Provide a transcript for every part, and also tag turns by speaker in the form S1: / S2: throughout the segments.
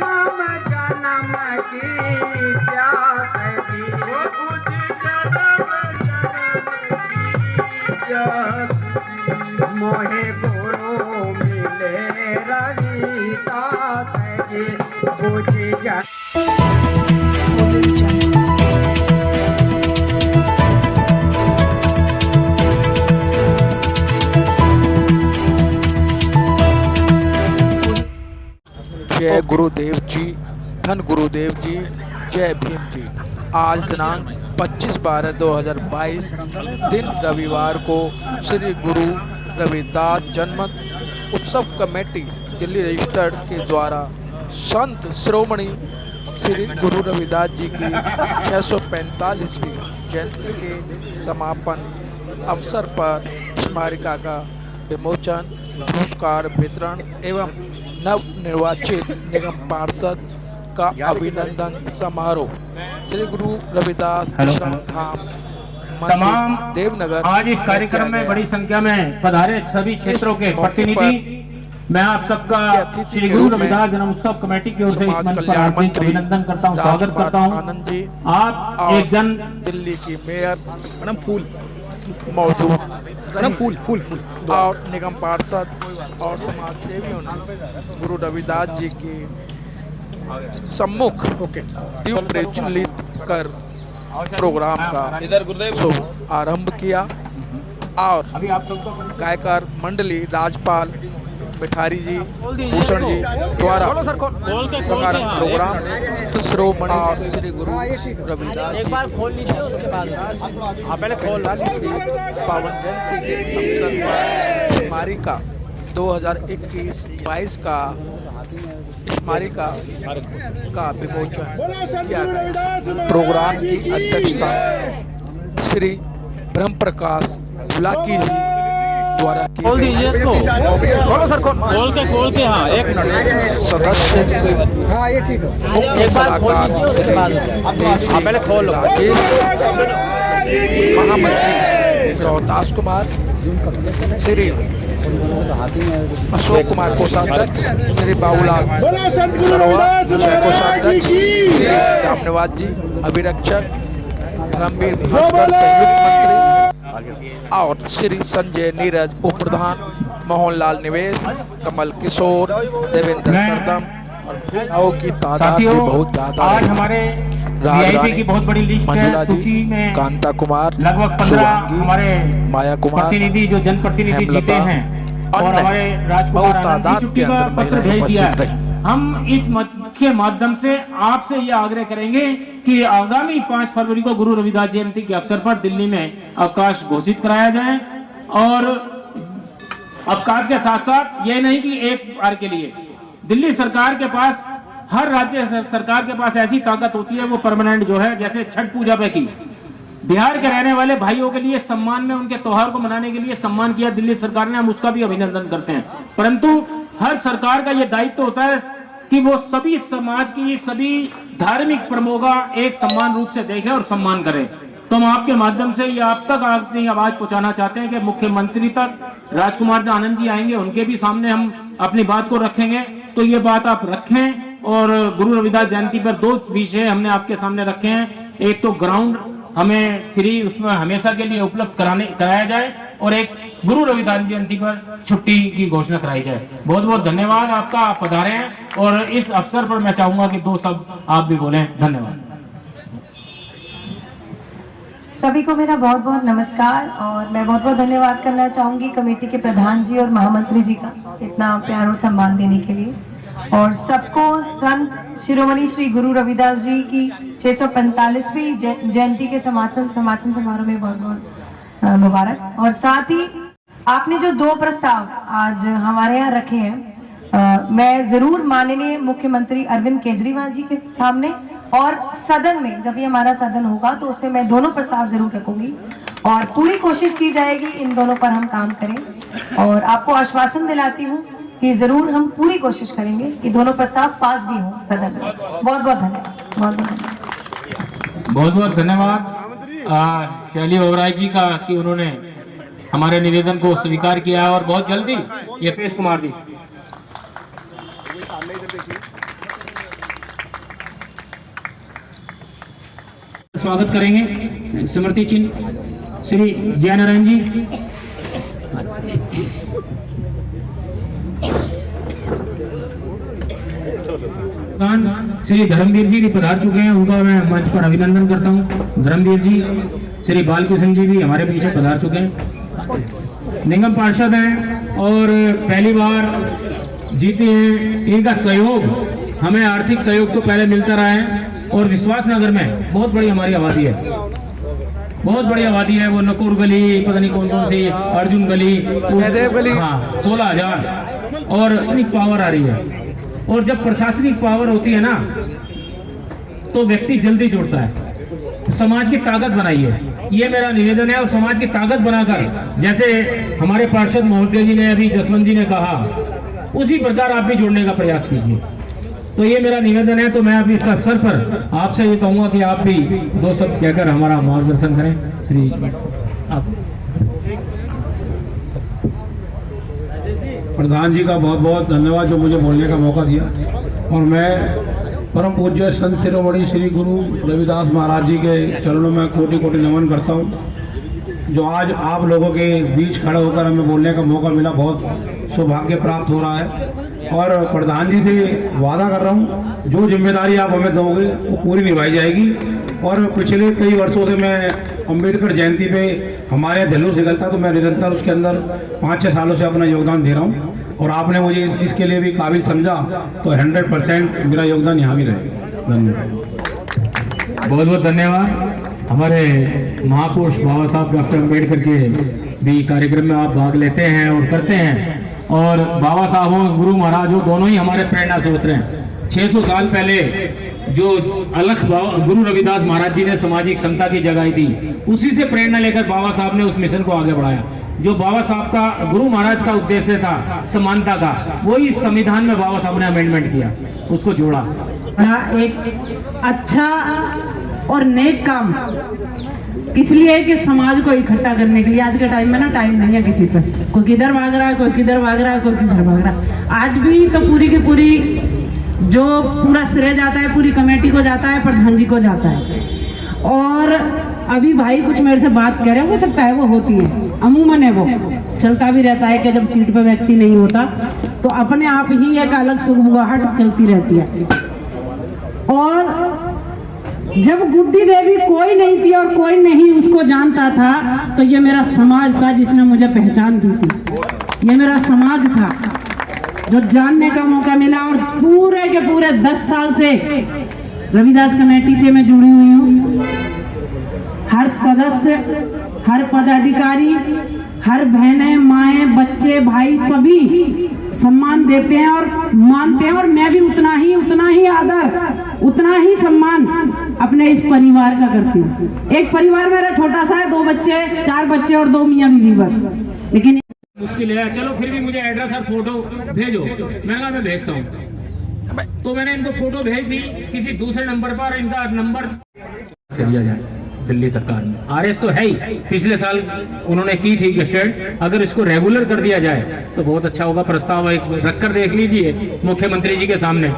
S1: जन्म जन्म की प्यास की,
S2: बुझ जन्म जन्म की प्यास की।
S1: मोहे गुरु मिले रविदास जी, बुझ जा।
S3: जय गुरुदेव जी, धन गुरुदेव जी, जय भीम जी। आज दिनांक 25/12/2022 दिन रविवार को श्री गुरु रविदास जन्म उत्सव कमेटी दिल्ली रजिस्टर्ड के द्वारा संत श्रोमणी श्री गुरु रविदास जी की 645वीं जयंती के समापन अवसर पर स्मारिका का विमोचन, पुरस्कार वितरण एवं नवनिर्वाचित निगम पार्षद का अभिनंदन समारोह श्री गुरु रविदास धाम
S4: तमाम
S3: देवनगर
S4: आज इस कार्यक्रम में बड़ी संख्या में पधारे सभी क्षेत्रों के प्रतिनिधि, मैं आप सबका श्री गुरु रविदास जन्म उत्सव कमेटी की ओर से इस मंच पर हार्दिक अभिनंदन करता हूं, स्वागत करता हूं।
S3: आनंद जी,
S4: आप एक जन
S3: दिल्ली की मेयर
S5: मैडम फूल
S3: मौजूद
S5: मैडम फूल फूल फूल
S3: और निगम पार्षद और समाज सेवियों ने गुरु रविदास जी के सम्मुख दीप प्रज्वलित कर प्रोग्राम का शुभ आरंभ किया और गायकार मंडली राजपाल मिठारी जी, भूषण जी द्वारा प्रोग्राम श्रोमणी और श्री गुरु रविदास जी पावन जयंती के अवसर पर स्मारिका 2021-22 का स्मारिका का विमोचन किया गया। प्रोग्राम की अध्यक्षता श्री ब्रह्म प्रकाश बुलाकी जी द्वारा की गई।
S4: खोल के हाँ, एक मिनट
S3: सदस्य मुख्य सलाहकार राजेश, महामंत्री रोहतास कुमार, श्री अशोक कुमार कोषाध्यक्ष, श्री बाबूलाल कोषाध्यक्ष, श्री रामनिवास जी अभिरक्षक, धर्मवीर भास्कर संयुक्त मंत्री और श्री संजय नीरज उप प्रधान, मोहनलाल निवेश, कमल किशोर, देवेंद्र सरदम और की तादाद भी बहुत ज्यादा।
S4: आज हमारे वीआईपी की बहुत बड़ी लिस्ट है, सूची में
S3: कांता कुमार,
S4: लगभग 15 हमारे
S3: माया कुमार
S4: प्रतिनिधि जो जनप्रतिनिधि जीते हैं और हमारे राजकुमार आनंद जी का पत्र भेज दिया है। हम इस मंच के माध्यम से आपसे ये आग्रह करेंगे कि आगामी 5 फरवरी को गुरु रविदास जयंती के अवसर पर दिल्ली में अवकाश घोषित कराया जाए और अवकाश के साथ साथ ये नहीं कि एक बार के लिए, दिल्ली सरकार के पास, हर राज्य सरकार के पास ऐसी ताकत होती है वो परमानेंट जो है, जैसे छठ पूजा पे की बिहार के रहने वाले भाइयों के लिए सम्मान में उनके त्योहार को मनाने के लिए सम्मान किया दिल्ली सरकार ने, हम उसका भी अभिनंदन करते हैं। परंतु हर सरकार का यह दायित्व होता है कि वो सभी समाज की, सभी धार्मिक प्रमों का एक समान रूप से देखे और सम्मान करे। तो हम आपके माध्यम से ये आप तक अपनी आवाज पहुंचाना चाहते हैं कि मुख्यमंत्री तक राजकुमार आनंद जी आएंगे, उनके भी सामने हम अपनी बात को रखेंगे। तो ये बात आप रखें और गुरु रविदास जयंती पर 2 विषय हमने आपके सामने रखे हैं। एक तो ग्राउंड हमें फ्री उसमें हमेशा के लिए उपलब्ध कराया जाए और एक गुरु रविदास जयंती पर छुट्टी की घोषणा कराई जाए। बहुत बहुत धन्यवाद आपका, आप पधारे हैं और इस अवसर पर मैं चाहूंगा कि 2 शब्द आप भी बोलें। धन्यवाद।
S6: सभी को मेरा बहुत बहुत नमस्कार और मैं बहुत बहुत धन्यवाद करना चाहूंगी कमेटी के प्रधान जी और महामंत्री जी का इतना प्यार और सम्मान देने के लिए, और सबको संत शिरोमणि श्री गुरु रविदास जी की 645वीं जयंती के समापन समारोह में बहुत बहुत मुबारक। और साथ ही आपने जो 2 प्रस्ताव आज हमारे यहाँ रखे हैं, मैं जरूर माननीय मुख्यमंत्री अरविंद केजरीवाल जी के सामने और सदन में, जब ये हमारा सदन होगा तो उसमें मैं दोनों प्रस्ताव जरूर रखूंगी और पूरी कोशिश की जाएगी इन दोनों पर हम काम करें। और आपको आश्वासन दिलाती हूँ कि जरूर हम पूरी कोशिश करेंगे कि दोनों प्रस्ताव पास भी हों सदन में। बहुत बहुत धन्यवाद, बहुत बहुत धन्यवाद।
S4: बहुत बहुत धन्यवाद शैली ओबराय जी का कि उन्होंने हमारे निवेदन को स्वीकार किया और बहुत जल्दी ये पेश कुमार जी स्वागत करेंगे स्मृति चिन्ह श्री जयनारायण जी। श्री धर्मवीर जी भी पधार चुके हैं, उनका मैं मंच पर अभिनंदन करता हूं। धर्मवीर जी, श्री बालकृष्ण जी भी हमारे पीछे पधार चुके हैं, निगम पार्षद हैं और पहली बार जीते हैं। इनका सहयोग, हमें आर्थिक सहयोग तो पहले मिलता रहा है और विश्वास नगर में बहुत बड़ी हमारी आबादी है, बहुत बड़ी आबादी है। वो नकोर गली, पता नहीं कौन कौन सी, अर्जुन गली, हाँ 16,000 और इतनी पावर आ रही है। और जब प्रशासनिक पावर होती है ना तो व्यक्ति जल्दी जुड़ता है। समाज की ताकत बनाइए, ये मेरा निवेदन है। और समाज की ताकत बनाकर, जैसे हमारे पार्षद महोदय जी ने अभी, जसवंत जी ने कहा, उसी प्रकार आप भी जुड़ने का प्रयास कीजिए। तो ये मेरा निवेदन है। तो मैं अभी इस अवसर पर आपसे ये कहूंगा कि आप भी दो शब्द कहकर हमारा मार्गदर्शन करें। श्री आप
S7: प्रधान जी का बहुत बहुत धन्यवाद जो मुझे बोलने का मौका दिया। और मैं परम पूज्य संत शिरोमणि श्री गुरु रविदास महाराज जी के चरणों में कोटि कोटि नमन करता हूँ। जो आज आप लोगों के बीच खड़े होकर हमें बोलने का मौका मिला, बहुत सौभाग्य प्राप्त हो रहा है। और प्रधान जी से वादा कर रहा हूँ, जो जिम्मेदारी आप हमें दोगे वो पूरी निभाई जाएगी। और पिछले कई वर्षों से मैं अंबेडकर जयंती पे हमारे यहाँ जुलूस निकलता, तो मैं निरंतर उसके अंदर 5-6 सालों से अपना योगदान दे रहा हूँ। और आपने मुझे इसके लिए भी काबिल समझा, तो 100% मेरा योगदान यहाँ भी रहेगा। धन्यवाद,
S4: बहुत बहुत धन्यवाद। हमारे महापुरुष बाबा साहब डॉक्टर अम्बेडकर के भी कार्यक्रम में आप भाग लेते हैं और करते हैं। और बाबा साहब हो, गुरु महाराज हो, दोनों ही हमारे प्रेरणा स्रोत हैं। 600 साल पहले जो अलख गुरु रविदास महाराज जी ने सामाजिक समता की जगाई थी, उसी से प्रेरणा लेकर बाबा साहब ने उस मिशन को आगे बढ़ाया। जो बाबा साहब का, गुरु महाराज का उद्देश्य था समानता का, वही संविधान में बाबा साहब ने अमेंडमेंट किया, उसको जोड़ा।
S8: एक अच्छा और नेक काम इसलिए कि समाज को इकट्ठा करने के लिए। आज के टाइम में ना टाइम नहीं है किसी पर, कोई किधर भाग रहा है, कोई किधर भाग रहा है, कोई किधर भाग रहा है। आज भी तो पूरी की पूरी जो पूरा श्रेय जाता है पूरी कमेटी को जाता है, प्रधान जी को जाता है। और अभी भाई कुछ मेरे से बात कह रहे हैं, हो सकता है वो होती है, अमूमन है, वो चलता भी रहता है कि जब सीट पर व्यक्ति नहीं होता तो अपने आप ही एक अलग सुगबुगाहट चलती रहती है। और जब गुड्डी देवी कोई नहीं थी और कोई नहीं उसको जानता था, तो ये मेरा समाज था जिसने मुझे पहचान दी थी। ये मेरा समाज था जो जानने का मौका मिला। और पूरे के पूरे 10 साल से रविदास कमेटी से मैं जुड़ी हुई हूँ। हर सदस्य, हर पदाधिकारी, हर बहनें, माएँ, बच्चे, भाई सभी सम्मान देते हैं और मानते हैं। और मैं भी उतना ही आदर, उतना ही सम्मान अपने इस परिवार का करती हूँ। एक परिवार मेरा छोटा सा है, 2 बच्चे, 4 बच्चे और 2 मियाँ बीवी बस। लेकिन
S4: मुश्किल है, चलो फिर भी मुझे एड्रेस और फोटो भेजो। मैंने कहा मैं भेजता हूँ, तो मैंने इनको फोटो भेज दी किसी दूसरे नंबर पर। इनका नंबर दिया जाए दिल्ली सरकार में। आरएस तो है ही, पिछले साल उन्होंने की थी गेस्टेड, अगर इसको रेगुलर कर दिया जाए तो बहुत अच्छा होगा। प्रस्ताव एक रखकर देख लीजिए मुख्यमंत्री जी के सामने।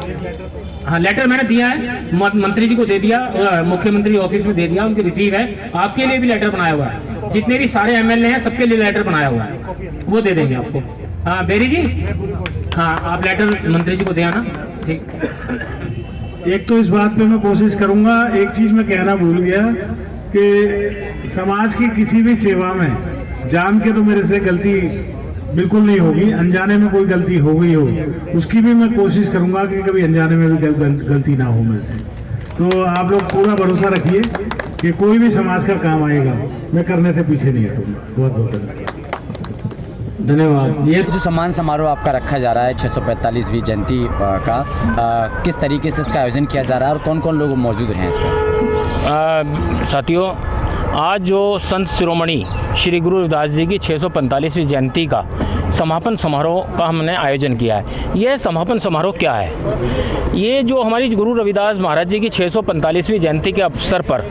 S4: हाँ, लेटर मैंने दिया है, मंत्री जी को दे दिया, मुख्यमंत्री ऑफिस में दे दिया, उनकी रिसीव है। आपके लिए भी लेटर बनाया हुआ है, जितने भी सारे एमएलए हैं सबके लिए लेटर बनाया हुआ है, वो दे देंगे आपको। हाँ बेरी जी, हाँ आप लेटर मंत्री जी को दे आना। ठीक,
S7: एक तो इस बात पे मैं कोशिश करूंगा, एक चीज मैं कहना भूल गया कि समाज की किसी भी सेवा में जान के तो मेरे से गलती बिल्कुल नहीं होगी, अनजाने में कोई गलती हो गई हो उसकी भी मैं कोशिश करूंगा कि कभी अनजाने में भी गलती ना हो मेरे से। तो आप लोग पूरा भरोसा रखिए कि कोई भी समाज का काम आएगा, मैं करने से पीछे नहीं हटूंगा। बहुत बहुत
S4: धन्यवाद।
S9: ये जो सम्मान समारोह आपका रखा जा रहा है 645वीं जयंती का, किस तरीके से इसका आयोजन किया जा रहा है और कौन कौन लोग मौजूद हैं इसमें?
S10: साथियों, आज जो संत शिरोमणि श्री गुरु रविदास जी की 645वीं जयंती का
S4: समापन समारोह का हमने आयोजन किया है। यह समापन समारोह क्या है? ये जो हमारी गुरु रविदास महाराज जी की 645वीं जयंती के अवसर पर,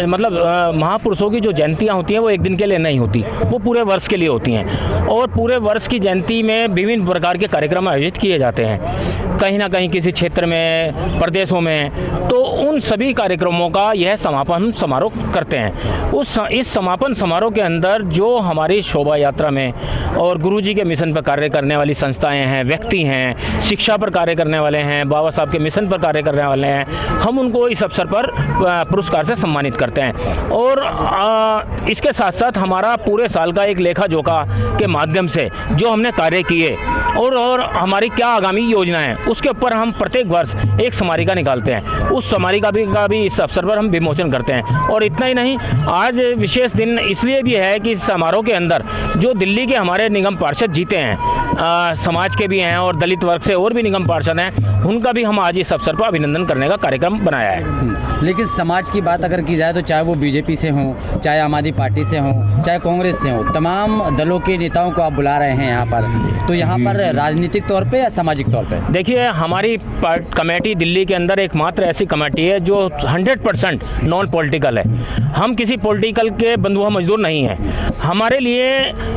S4: मतलब महापुरुषों की जो जयंतियाँ होती हैं वो एक दिन के लिए नहीं होती, वो पूरे वर्ष के लिए होती हैं। और पूरे वर्ष की जयंती में विभिन्न प्रकार के कार्यक्रम आयोजित किए जाते हैं, कहीं ना कहीं किसी क्षेत्र में, प्रदेशों में। तो उन सभी कार्यक्रमों का यह समापन समारोह करते हैं। इस समापन समारोह के अंदर जो हमारी शोभा यात्रा में और गुरुजी के मिशन पर कार्य करने वाली संस्थाएं हैं, व्यक्ति हैं, शिक्षा पर कार्य करने वाले हैं, बाबा साहब के मिशन पर कार्य करने वाले हैं, हम उनको इस अवसर पर पुरस्कार से सम्मानित करते हैं। और इसके साथ साथ हमारा पूरे साल का एक लेखा जोखा के माध्यम से जो हमने कार्य किए और हमारी क्या आगामी योजना है, उसके ऊपर हम प्रत्येक वर्ष एक स्मारिका निकालते हैं। उस स्मारिका का भी इस अवसर पर हम विमोचन करते हैं। और इतना ही नहीं, आज विशेष दिन इसलिए भी है कि इस समारोह के अंदर जो दिल्ली के हमारे निगम पार्षद जीते हैं, समाज के भी हैं और दलित वर्ग से और भी निगम पार्षद हैं, उनका भी हम आज इस अवसर पर अभिनंदन करने का कार्यक्रम बनाया है।
S9: लेकिन समाज की बात अगर की जाए तो चाहे वो बीजेपी से हों, चाहे आम आदमी पार्टी से हों, चाहे कांग्रेस से हों, तमाम दलों के नेताओं को आप बुला रहे हैं यहाँ पर, तो यहाँ पर राजनीतिक तौर पे या सामाजिक तौर पे?
S4: देखिए, हमारी कमेटी दिल्ली के अंदर एकमात्र ऐसी कमेटी है जो 100% नॉन पॉलिटिकल है। हम किसी पॉलिटिकल के बंधुआ मजदूर नहीं हैं। हमारे लिए,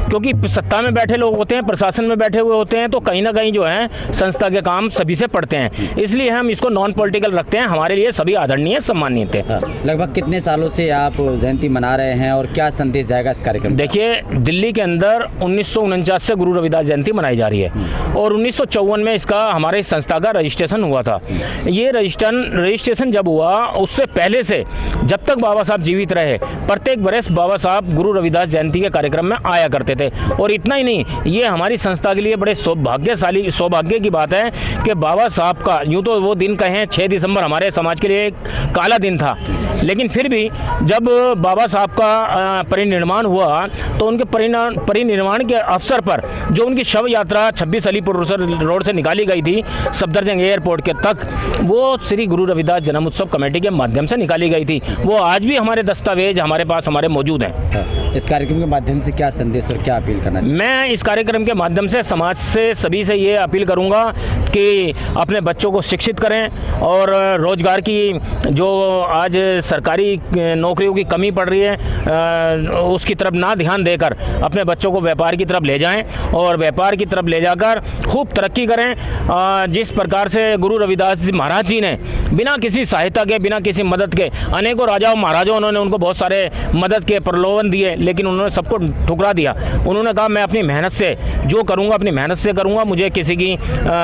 S4: क्योंकि सत्ता में बैठे लोग होते हैं, प्रशासन में बैठे हुए होते हैं, तो कहीं ना कहीं जो है संस्था के काम सभी से पड़ते हैं, इसलिए हम इसको नॉन पॉलिटिकल रखते हैं। हमारे लिए सभी आदरणीय, सम्मानित थे।
S9: लगभग कितने सालों से आप जयंती मना रहे हैं और क्या संदेश जाएगा इस कार्यक्रम?
S4: देखिए, दिल्ली के अंदर 1949 से गुरु रविदास जयंती मनाई जा रही है और 1954 में इसका हमारे संस्था का रजिस्ट्रेशन हुआ था। ये रजिस्ट्रेशन जब हुआ, उससे पहले से जब तक बाबा साहब जीवित रहे, प्रत्येक वर्ष बाबा साहब गुरु रविदास जयंती के कार्यक्रम में आया करते थे। और इतना ही नहीं, ये हमारी संस्था के लिए बड़े सौभाग्य की बात है कि बाबा साहब का, यूँ तो वो दिन कहें 6 दिसंबर हमारे समाज के लिए एक काला दिन था, लेकिन फिर भी जब बाबा साहब का परिनिर्वाण हुआ तो उनके परिनिर्वाण के अवसर पर जो उनकी शव यात्रा 26 अलीपुर रोड से निकाली गई थी सफदरजंग एयरपोर्ट के तक, वो श्री गुरु रविदास जन्म उत्सव कमेटी के माध्यम से निकाली गई थी। वो आज भी हमारे दस्तावेज हमारे पास मौजूद हैं।
S9: इस कार्यक्रम के माध्यम से क्या संदेश और क्या अपील करना चाहिए?
S4: मैं इस कार्यक्रम के माध्यम से समाज से सभी से ये अपील करूंगा कि अपने बच्चों को शिक्षित करें और रोजगार की जो आज सरकारी नौकरियों की कमी पड़ रही है उसकी तरफ ना ध्यान देकर अपने बच्चों को व्यापार की तरफ ले जाएं और व्यापार की तरफ ले जाकर खूब तरक्की करें। जिस प्रकार से गुरु रविदास महाराज जी ने बिना किसी सहायता के, बिना किसी मदद के, अनेकों राजाओं महाराजों उन्होंने उनको बहुत सारे मदद के प्रलोभन दिए, लेकिन उन्होंने सबको ठुकरा दिया। उन्होंने कहा मैं अपनी मेहनत से जो करूँगा अपनी मेहनत से करूँगा, मुझे किसी की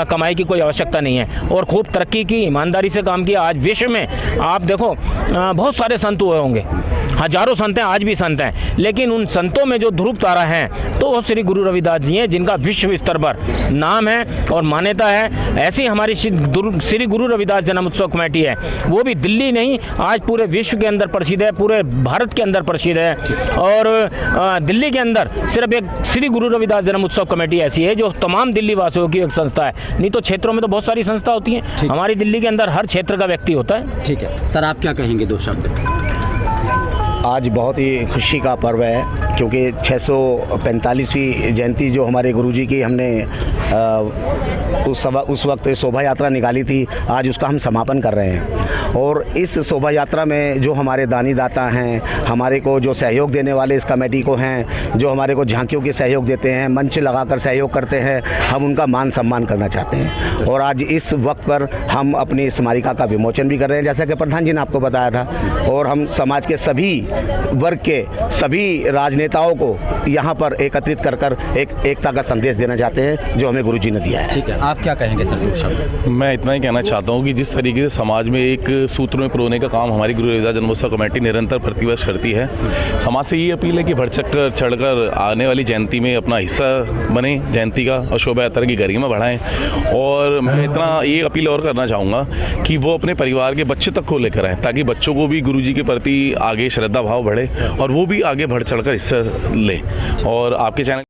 S4: कमाई की कोई आवश्यकता नहीं है। और खूब तरक्की की, ईमानदारी से काम किया। आज विश्व में आप देखो बहुत सारे संत हुए होंगे, हजारों संत हैं, आज भी संत हैं, लेकिन उन संतों में जो ध्रुव तारा हैं तो वो श्री गुरु रविदास जी हैं, जिनका विश्व स्तर पर नाम है और मान्यता है। ऐसी हमारी श्री गुरु रविदास जन्म उत्सव कमेटी है, वो भी दिल्ली नहीं, आज पूरे विश्व के अंदर प्रसिद्ध है, पूरे भारत के अंदर प्रसिद्ध है। और दिल्ली के अंदर सिर्फ एक श्री गुरु रविदास जन्म उत्सव कमेटी ऐसी है जो तमाम दिल्ली वासियों की एक संस्था है। नहीं तो क्षेत्रों में तो बहुत सारी संस्था होती हैं, हमारी दिल्ली के अंदर हर क्षेत्र का व्यक्ति होता है।
S9: ठीक है सर, आप क्या कहेंगे 2 शब्द?
S10: आज बहुत ही खुशी का पर्व है, क्योंकि 645वीं जयंती जो हमारे गुरुजी की हमने उस वक्त शोभा यात्रा निकाली थी, आज उसका हम समापन कर रहे हैं। और इस शोभा यात्रा में जो हमारे दानी दाता हैं, हमारे को जो सहयोग देने वाले इस कमेटी को हैं, जो हमारे को झांकियों के सहयोग देते हैं, मंच लगाकर सहयोग करते हैं, हम उनका मान सम्मान करना चाहते हैं। और आज इस वक्त पर हम अपनी स्मारिका का विमोचन भी कर रहे हैं, जैसा कि प्रधान जी ने आपको बताया था। और हम समाज के सभी वर्ग के सभी राजनेताओं को यहाँ पर एकत्रित कर एक एकता का संदेश देना चाहते हैं जो हमें गुरुजी ने दिया है।
S9: ठीक है, आप क्या कहेंगे सर 2 शब्द?
S11: मैं इतना ही कहना चाहता हूँ कि जिस तरीके से समाज में एक सूत्र में पिरोने का काम हमारी गुरु रविदास जन्मोत्सव कमेटी निरंतर प्रतिवर्ष करती है, समाज से ये अपील है कि बढ़ चढ़कर आने वाली जयंती में अपना हिस्सा बने, जयंती का और शोभा यात्रा की गरिमा बढ़ाएं। और मैं इतना ये अपील और करना चाहूँगा कि वो अपने परिवार के बच्चे तक को लेकर आएँ, ताकि बच्चों को भी गुरुजी के प्रति आगे श्रद्धा भाव बढ़े और वो भी आगे बढ़ चढ़कर हिस्सा लें। और आपके चैनल